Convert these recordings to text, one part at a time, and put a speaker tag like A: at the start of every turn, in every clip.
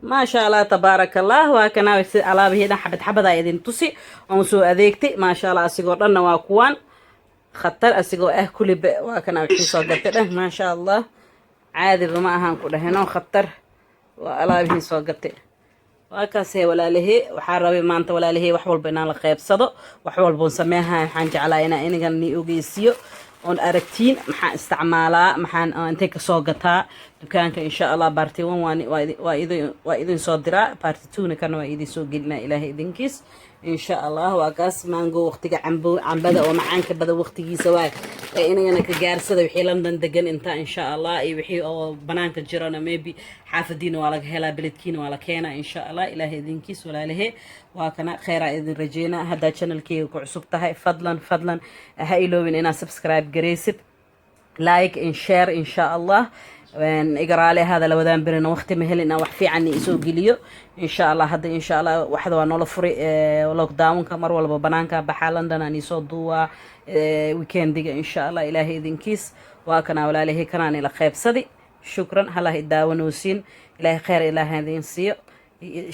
A: ما شاء الله تبارك الله وكنا على بهنا حبة حبة إذن تسي ونسو أذيكتي ما شاء الله أسيقور لنا واكوان خطر أسيقو كل وكنا وحين صوقتنا ما شاء الله عادي بما أهان كله هنا خطر وعلى بهن صوقتي وكاسي ولا له وحاربي ما أنت ولا له وحول بينا الخيب صدق وحول بنسميها حنج علينا إني قلني أوجيسيو on aragtiin maxaan isticmaalaa maxaan intee ka soo gataa dukaanka insha Allah party 1 waa idin soo diraa party 2 kana waa idin soo gelinaa ilaahay idinkiis insha Allah waa gaas mango waqtiga cambada oo macaanka bada waqtigiisa waa inayna ka gaarsada wixii London degan inta insha Allah iyo wixii oo banaanka jirana maybe xaafadiina waa laga helaa beledkiina waa la keenaa insha Allah ilaahay idinkiis walaalahay waa kana khayra idin rajeyna hada channelkeyga ku cusub tahay fadlan ha iloobin ina subscribe gareysid like and share insha Allah iqraale hada la wadaan birina waqti ma helina wax fiican isoo geliyo insha Allah hada insha Allah waxda waa nolol furi lockdownka mar walba banaanka baxa London aan isoo duwa weekendiga insha Allah ilaahay idinkiis waa kana walaalahay kanaan ila qaybsadi shukran halahi daawanoosin ilaahay khayr ilaahay idin siiyo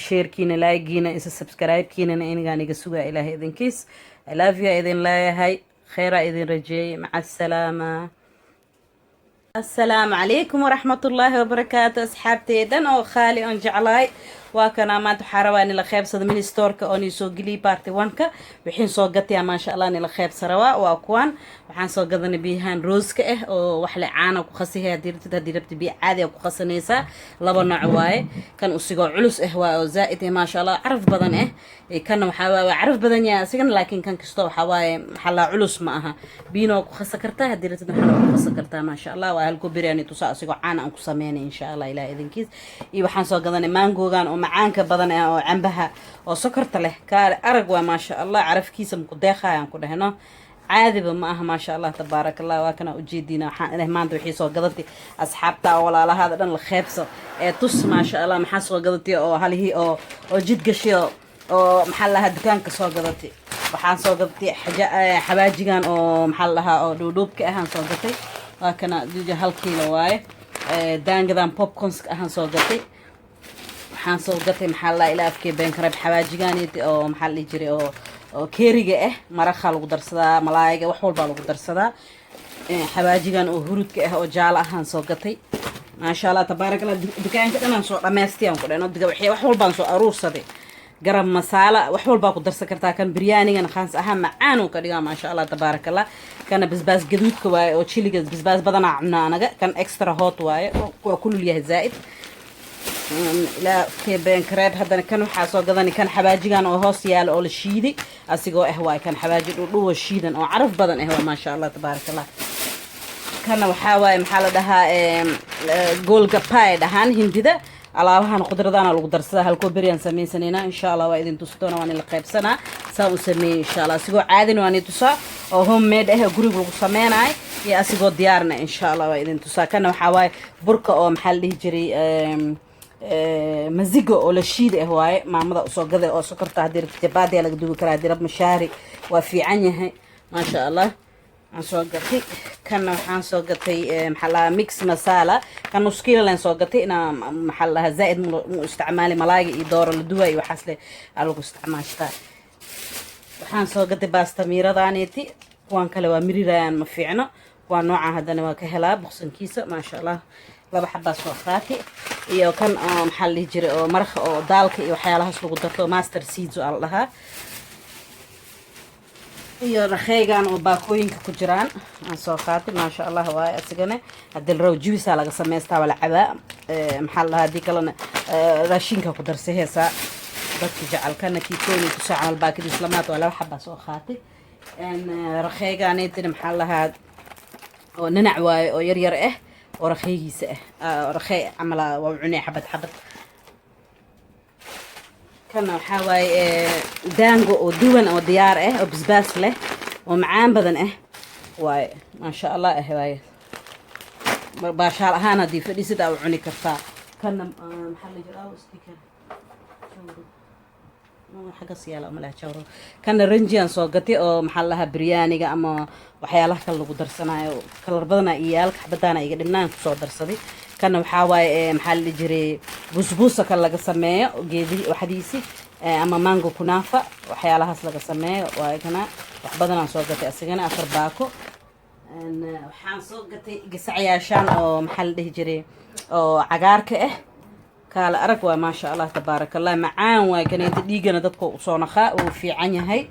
A: شيركينا لايكينا إذا سبسكرايب كينا إني قاني قسوة إلهي إذن كيس I love you إذن لا هاي خيرا إذن رجي مع السلامة السلام عليكم ورحمة الله وبركاته أصحابتي دن أو خالي أن جعلاي وكان ما تحارباني لخيب صد من ستورك أني سوقلي بارتي وانك وحين سوقتي ما شاء الله ني لخيب سرواء وأكوان وحين سوقتني بيهان روزك وحلي عانا وخصيها ديربت بي عادي وخصنيسا لبا نوع كان أسيقو علوس هو زائد ما شاء الله عرف بدن كان محاوا عرف بدن يا سجن لكن كان كستو حواي محلا علوس معها بينو خسكرتها ديرت محلا خسكرتها ما شاء الله وهالكو برياني توسا أسيقو عانا أنكو سميني إن شاء الله إلى إذن كيس وحين سوقتني مانجوغان macaanka badan oo cambaha oo sokorta leh ka arag waa ma sha Allah arafkiisa ku deeqayaan ku dhahno caadiba ma aha ma sha Allah tabarakallah waa kana u jeedina waxaan ilaahay maanta wixii soo gadatay asxaabta walaalaha dhan la qeybso ee tus ma sha Allah maxaa soo gadatay oo halihii oo jid gashay oo maxaa laha dukaanka soo gadatay waxaan soo gadatay xabaajigan oo maxaa laha oo dhuudhuubka ahaan soo gatay waa kana hal kiilo waaye daangadan popcorns ahaan soo gatay waxaan soo gatay maxaa la ilaa afkee been karab xawaajigaanid oo maxaa la jiray oo keeriga maraqa lagu darsadaa malaayga wax walba lagu darsadaa xawaajigan oo hurudka oo jaala ahaan soo gatay ma sha Allah tabarakallah dukaanka dhanaan soo dhameystiyaan ku dhano diga wax walba soo aruursaday garam masala wax walba ku darsan kartaa kan biryaanigan khaas ahaan macaan oo ka dhigaa ma sha Allah tabarakallah kana basbaas gaduudka waaye oo chiliga basbaas badan cunaa anaga kan extra hot waaye oo kulul yahay zaid لا في بين كراب هذا كانوا حاسوا قضاني كان حباجيان أو هوس يال أو الشيدي أسيقوا إهواء كان حباجي أو الشيدن أو عرف بدن إهواء ما شاء الله تبارك الله كانوا حاوي محل دها جول جباي دهان هندي ده على هان قدر دانا لو قدر سها الكوبريان سمين سنينا إن شاء الله وإذن تستونا وان القيب سنة سو سمين إن شاء الله أسيقوا عادن وان تسا أو هم ميد جروب لو سمين عاي يا أسيقوا ديارنا إن شاء الله وإذن تسا كانوا حاوي بركة أو محل يجري مزيجو أو الشيد هواي مع مضى صقذة أو سكرت هدير تبادي على قدوم كرا هدير مشاري وفي عنيه ما شاء الله عن صقتي كان عن صقتي محلها ميكس مسالة كان مشكلة لين صقتي أنا محلها زائد استعمالي ملاقي إدارة الدواء وحصل على استعمال شتاء وحان صقتي باستميرة دانيتي وان كلوا مريران مفيعنا وان نوع هذا نواكهلا بخصن كيسة ما شاء الله laba xabaa soo qaatay iyo kan maxaa la jiray oo maraq oo daalka iyo waxyaalahaas lagu darto master seeds oo allaha iyo raxeegan oo baakooyinka ku jiraan aan soo qaatay ma sha Allah waa asagana hadal raw juice laga sameystaa wala cabaa maxaa la hadii kalena raashinka ku darsay heesa dadka jecelkana kiitooni ku saacal baakid islaamaad wala xabaa soo qaatay raxeegan inta maxaa la had oo nanac waay oo yar yar ورخيجيس رخي عملا وعني حبة كنا حواي دانجو ودون أو ديار أو بزباس له ومعان بدن واي ما شاء الله واي باشار هانا دي فريسة أو عني كفا كنا محل جراو ستيكر حاجة سيالة ملا شورو كان رنجيان صوغتي أو محلها بريانيga ama waxyaalaha kale lagu darsanayo kala badana iyaalka xabadana iga dhinaan ku soo darsaday kana waxaa waaye maxaa la dhihi jiray busbuusa kan laga sameeyo geedi waxdiisi ama mango kunaafa waxyaalahaas laga sameeyo waaye kana wax badan aan soo gatay asigana 4 baako waxaan soo gatay gasacyaashaan oo maxaa la dhihi jiray oo cagaarka ah kala arag waa ma sha Allah tabarakallah macaan waa kaneeta dhiigana dadka u soo naqaa oo fiican yahay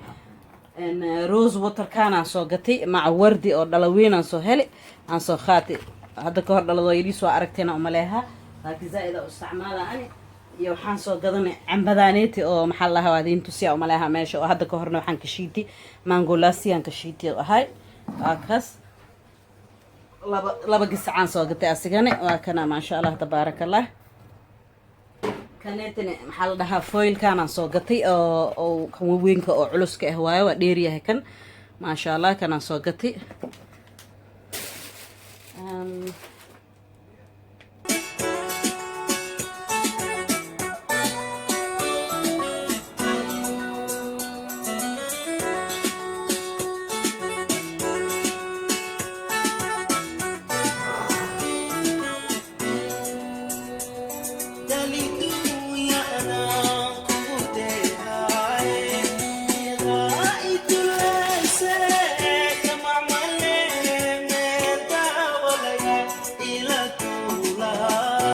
A: rose water kana soo gatay maca wardi oo dhalaweyn aan soo helay aan soo qaatay hadda ka hor dhalado yiri soo aragteena uma leeyahay laakiin zaida u isticmaalaan iyo waxaan soo gadanay cambadaaneeti oo maxaa la lahaa waadiin tusiya uma leeyahay meesha oo hadda ka horna waxaan ka shiitay mango lassi ka shiitay ahay akaas laba gisacaan soo gatay asigana waa kana ma sha Allah tabarakallah kaneetana maxaa la dhahaa foil kana soo gatay oo kan weynka oo culuska ah waayo waa dheer yahay kan ma sha Allah kana soo gatay